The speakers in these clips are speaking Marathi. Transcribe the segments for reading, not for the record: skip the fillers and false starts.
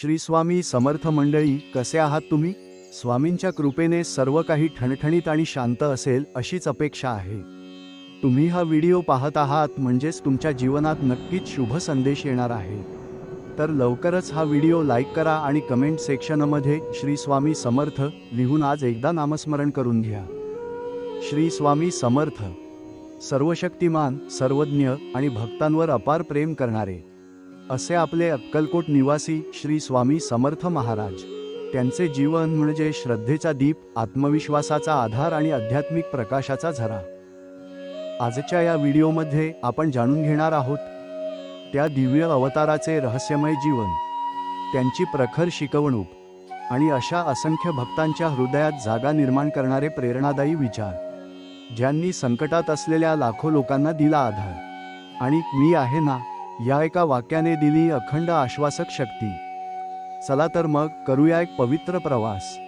श्री स्वामी समर्थ मंडळी, कसे आहात तुम्ही? स्वामींच्या कृपेने सर्व काही ठणठणीत आणि शांत असेल अशीच अपेक्षा आहे. तुम्ही हा व्हिडिओ पाहत आहात म्हणजेच तुमच्या जीवनात नक्कीच शुभ संदेश येणार आहे. तर लवकरच हा व्हिडिओ लाईक करा आणि कमेंट सेक्शनमध्ये श्री स्वामी समर्थ लिहून आज एकदा नामस्मरण करून घ्या. श्री स्वामी समर्थ, सर्वशक्तिमान, सर्वज्ञ आणि भक्तांवर अपार प्रेम करणारे असे आपले अक्कलकोट निवासी श्री स्वामी समर्थ महाराज. त्यांचे जीवन म्हणजे श्रद्धेचा दीप, आत्मविश्वासाचा आधार आणि आध्यात्मिक प्रकाशाचा झरा. आजच्या या व्हिडिओमध्ये आपण जाणून घेणार आहोत त्या दिव्य अवताराचे रहस्यमय जीवन, त्यांची प्रखर शिकवणूक आणि अशा असंख्य भक्तांच्या हृदयात जागा निर्माण करणारे प्रेरणादायी विचार, ज्यांनी संकटात असलेल्या लाखो लोकांना दिला आधार. आणि मी आहे ना या एका वाक्याने दिली अखंड आश्वासक शक्ती. चला तर मग करूया एक पवित्र प्रवास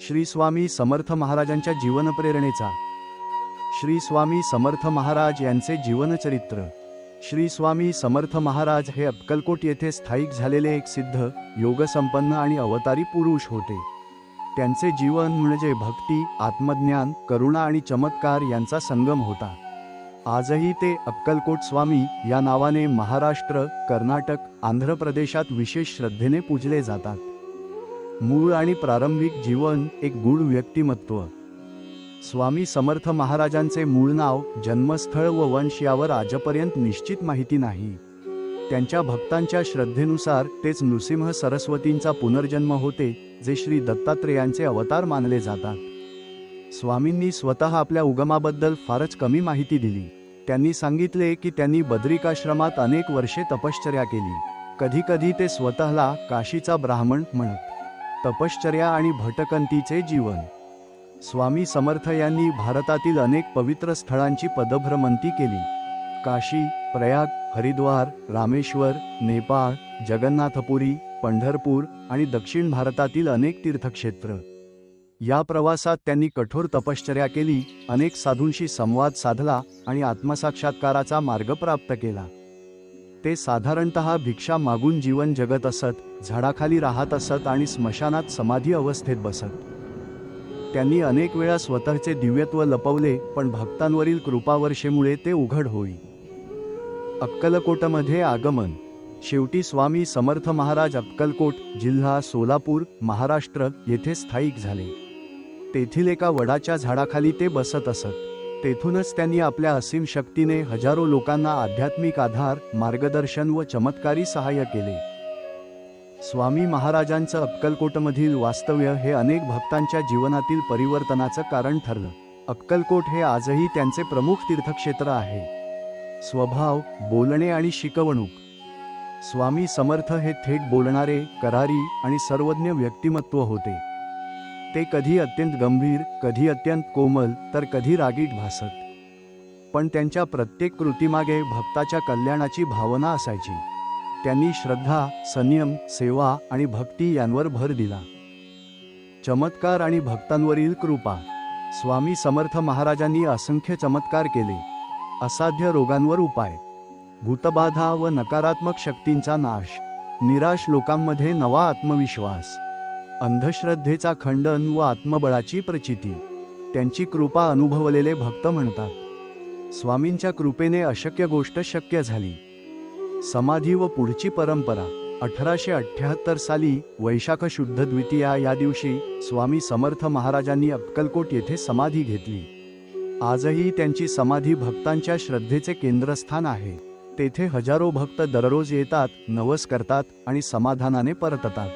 श्री स्वामी समर्थ महाराजांच्या जीवनप्रेरणेचा. श्री स्वामी समर्थ महाराज यांचे जीवनचरित्र. श्री स्वामी समर्थ महाराज हे अक्कलकोट येथे स्थायिक झालेले एक सिद्ध, योगसंपन्न आणि अवतारी पुरुष होते. त्यांचे जीवन म्हणजे भक्ती, आत्मज्ञान, करुणा आणि चमत्कार यांचा संगम होता. आजही ते अक्कलकोट स्वामी या नावाने महाराष्ट्र, कर्नाटक, आंध्र प्रदेशात विशेष श्रद्धेने पूजले जातात. मूळ आणि प्रारंभिक जीवन, एक गूढ व्यक्तिमत्व. स्वामी समर्थ महाराजांचे मूळ नाव, जन्मस्थळ व वंश यावर आजपर्यंत निश्चित माहिती नाही. त्यांच्या भक्तांच्या श्रद्धेनुसार तेच नृसिंह सरस्वतींचा पुनर्जन्म होते, जे श्री दत्तात्रेयांचे अवतार मानले जातात. स्वामींनी स्वतः आपल्या उगमाबद्दल फारच कमी माहिती दिली. त्यांनी सांगितले की त्यांनी बद्रिकाश्रमात अनेक वर्षे तपश्चर्या केली. कधीकधी ते स्वतःला काशीचा ब्राह्मण म्हणत. तपश्चर्या आणि भटकंतीचे जीवन. स्वामी समर्थ यांनी भारतातील अनेक पवित्र स्थळांची पदभ्रमंती केली. काशी, प्रयाग, हरिद्वार, रामेश्वर, नेपाळ, जगन्नाथपुरी, पंढरपूर आणि दक्षिण भारतातील अनेक तीर्थक्षेत्र. या प्रवासात त्यांनी कठोर तपश्चर्या केली, अनेक साधूंशी संवाद साधला आणि आत्मसाक्षात्काराचा मार्ग प्राप्त केला. ते साधारणतः भिक्षा मागून जीवन जगत असत, झाडाखाली राहत असत आणि स्मशानात समाधी अवस्थेत बसत. त्यांनी अनेक वेळा स्वतःचे दिव्यत्व लपवले, पण भक्तांवरील कृपावर्षेमुळे ते उघड होई. अक्कलकोटमध्ये आगमन. शेवटी स्वामी समर्थ महाराज अक्कलकोट, जिल्हा सोलापूर, महाराष्ट्र येथे स्थायिक झाले. तेथील एका वडाच्या झाडाखाली ते बसत असत. तेथूनच त्यांनी आपल्या असीम शक्तीने हजारो लोकांना आध्यात्मिक आधार, मार्गदर्शन व चमत्कारी सहाय्य केले. स्वामी महाराजांचं अक्कलकोटमधील वास्तव्य हे अनेक भक्तांच्या जीवनातील परिवर्तनाचं कारण ठरलं. अक्कलकोट हे आजही त्यांचे प्रमुख तीर्थक्षेत्र आहे. स्वभाव, बोलणे आणि शिकवणूक. स्वामी समर्थ हे थेट बोलणारे, करारी आणि सर्वज्ञ व्यक्तिमत्व होते. ते कधी अत्यंत गंभीर, कधी अत्यंत कोमल, तर कधी रागीट भासत. पण त्यांच्या प्रत्येक कृतीमागे भक्ताच्या कल्याणाची भावना असायची. त्यांनी श्रद्धा, संयम, सेवा आणि भक्ती यांवर भर दिला. चमत्कार आणि भक्तांवरील कृपा. स्वामी समर्थ महाराजांनी असंख्य चमत्कार केले. असाध्य रोगांवर उपाय, भूतबाधा व नकारात्मक शक्तींचा नाश, निराश लोकांमध्ये नवा आत्मविश्वास, अंधश्रद्धेचा खंडन व आत्मबळाची प्रचिती. त्यांची कृपा अनुभवलेले भक्त म्हणतात, स्वामींच्या कृपेने अशक्य गोष्ट शक्य झाली. समाधी व पुढची परंपरा. 1878 साली वैशाख शुद्ध द्वितीया या दिवशी स्वामी समर्थ महाराजांनी अक्कलकोट येथे समाधी घेतली. आजही त्यांची समाधी भक्तांच्या श्रद्धेचे केंद्रस्थान आहे. तेथे हजारो भक्त दररोज येतात, नवस करतात आणि समाधानाने परततात.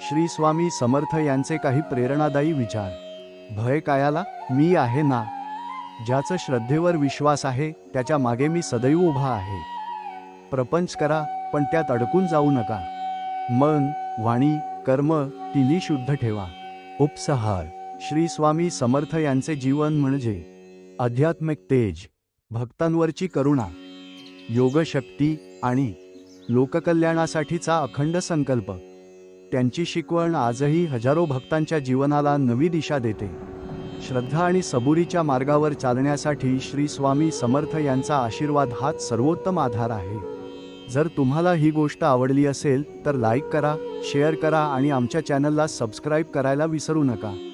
श्री स्वामी समर्थ यांचे काही प्रेरणादायी विचार. भय कायाला, मी आहे ना. ज्याचं श्रद्धेवर विश्वास आहे त्याच्या मागे मी सदैव उभा आहे. प्रपंच करा, पण त्यात अडकून जाऊ नका. मन, वाणी, कर्म तिन्ही शुद्ध ठेवा. उपसंहार. श्री स्वामी समर्थ यांचे जीवन म्हणजे आध्यात्मिक तेज, भक्तांवरची करुणा, योगशक्ती आणि लोककल्याणासाठीचा अखंड संकल्प. त्यांची शिकवण आजही हजारो भक्तांच्या जीवनाला नवी दिशा देते. श्रद्धा आणि सबुरीच्या मार्गावर चालण्यासाठी श्री स्वामी समर्थ यांचा आशीर्वाद हाच सर्वोत्तम आधार आहे. जर तुम्हाला ही गोष्ट आवडली असेल तर लाईक करा, शेअर करा आणि आमच्या चॅनलला सबस्क्राईब करायला विसरू नका.